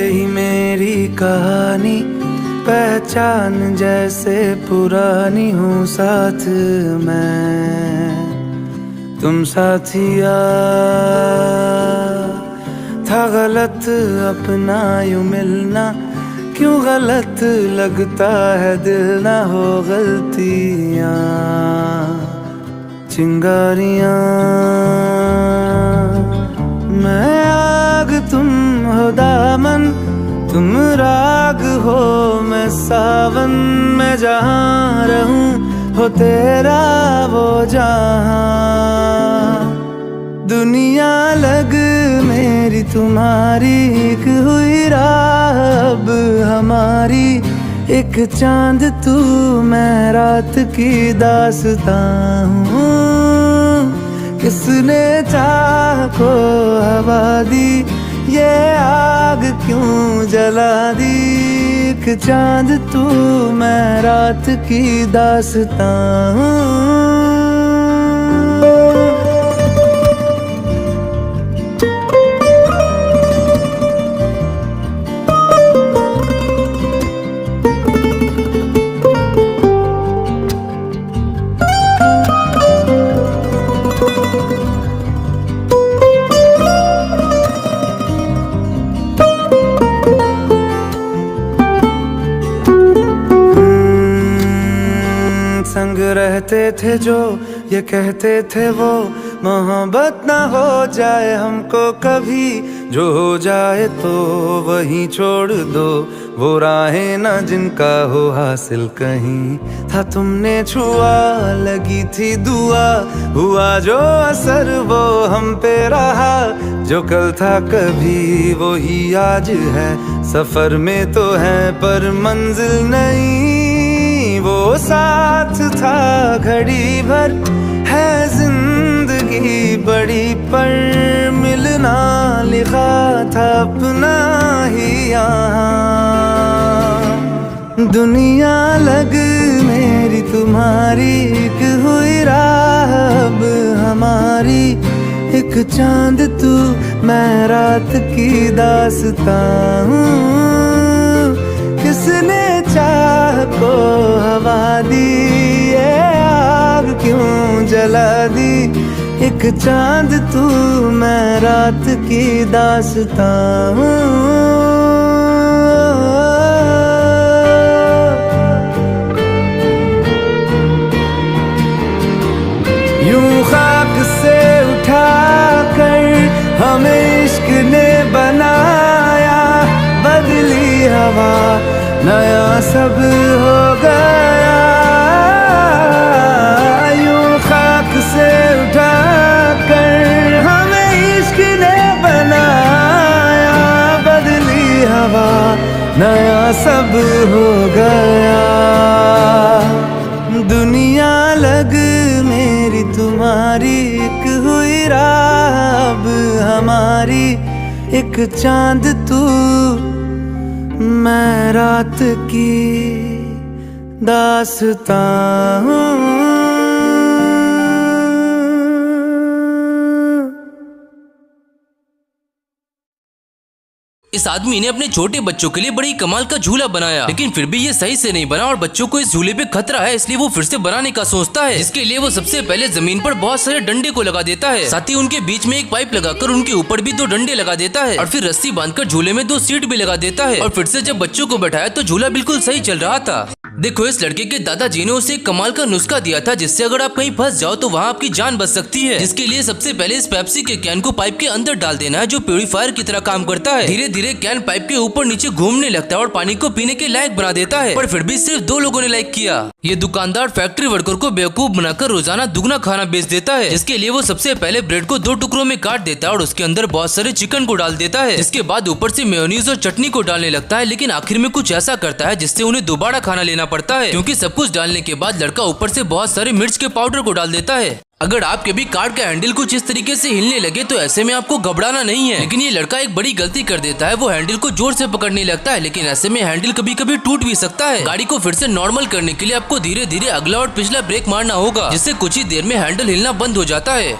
ही मेरी कहानी, पहचान जैसे पुरानी हूँ साथ मैं। तुम साथिया था गलत अपना यूं मिलना, क्यों गलत लगता है दिल, ना हो गलतियाँ। चिंगारियाँ मैं आग तुम हो दामन, तुम राग हो मैं सावन, मैं जहाँ रहूं हो तेरा वो जहाँ। दुनिया लग मेरी तुम्हारी, एक हुई राह अब हमारी। एक चांद तू मैं रात की दास्तां हूँ। किसने चाह को हवा दी, ये आग क्यों जला दी। एक चांद तू मैं रात की दास्तां हूँ। संग रहते थे जो ये कहते थे वो, मोहब्बत ना हो जाए हमको कभी। जो हो जाए तो वहीं छोड़ दो, वो राहें ना जिनका हो हासिल कहीं। था तुमने छुआ लगी थी दुआ, हुआ जो असर वो हम पे रहा। जो कल था कभी वो ही आज है, सफर में तो है पर मंजिल नहीं। वो साथ था घड़ी भर, है जिंदगी बड़ी पर मिलना लिखा था अपना ही यहाँ। दुनिया लग मेरी तुम्हारी, एक हुई राह अब हमारी। एक चांद तू मैं रात की दास्तां हूँ। किसने चाह को हवा दी, ये आग क्यों जला दी। एक चांद तू मैं रात की दास्तां हूँ। यूं खाक से उठा कर हमें इश्क ने बनाया, बदली हवा नया सब हो गया। यूं खाक से उठा कर हमें इश्क ने बनाया, बदली हवा नया सब हो गया। दुनिया लग मेरी तुम्हारी, एक हुई राह अब हमारी। एक चांद तू मैं रात की दास्तां हूँ। इस आदमी ने अपने छोटे बच्चों के लिए बड़ी कमाल का झूला बनाया, लेकिन फिर भी ये सही से नहीं बना और बच्चों को इस झूले पे खतरा है, इसलिए वो फिर से बनाने का सोचता है। जिसके लिए वो सबसे पहले जमीन पर बहुत सारे डंडे को लगा देता है, साथ ही उनके बीच में एक पाइप लगाकर उनके ऊपर भी 2 डंडे लगा देता है और फिर रस्सी बांधकर झूले में 2 सीट भी लगा देता है। और फिर से जब बच्चों को बैठाया तो झूला बिल्कुल सही चल रहा था। देखो, इस लड़के के दादाजी ने उसे एक कमाल का नुस्खा दिया था, जिससे अगर आप कहीं फंस जाओ तो वहाँ आपकी जान बच सकती है। जिसके लिए सबसे पहले इस पेप्सी के कैन को पाइप के अंदर डाल देना है, जो प्यूरीफायर की तरह काम करता है। धीरे धीरे कैन पाइप के ऊपर नीचे घूमने लगता है और पानी को पीने के लायक बना देता है। पर फिर भी सिर्फ 2 लोगों ने लाइक किया। ये दुकानदार फैक्ट्री वर्कर को बेवकूफ बनाकर रोजाना दुगना खाना बेच देता है। जिसके लिए वो सबसे पहले ब्रेड को 2 टुकड़ों में काट देता है और उसके अंदर बहुत सारे चिकन को डाल देता है। इसके बाद ऊपर से मेयोनीज और चटनी को डालने लगता है, लेकिन आखिर में कुछ ऐसा करता है जिससे उन्हें दोबारा खाना लेना पड़ता है, क्योंकि सब कुछ डालने के बाद लड़का ऊपर से बहुत सारे मिर्च के पाउडर को डाल देता है। अगर आपके भी कार का हैंडल कुछ इस तरीके से हिलने लगे तो ऐसे में आपको घबराना नहीं है। लेकिन ये लड़का एक बड़ी गलती कर देता है, वो हैंडल को जोर से पकड़ने लगता है, लेकिन ऐसे में हैंडल कभी कभी टूट भी सकता है। गाड़ी को फिर से नॉर्मल करने के लिए आपको धीरे धीरे अगला और पिछला ब्रेक मारना होगा, जिससे कुछ ही देर में हैंडल हिलना बंद हो जाता है।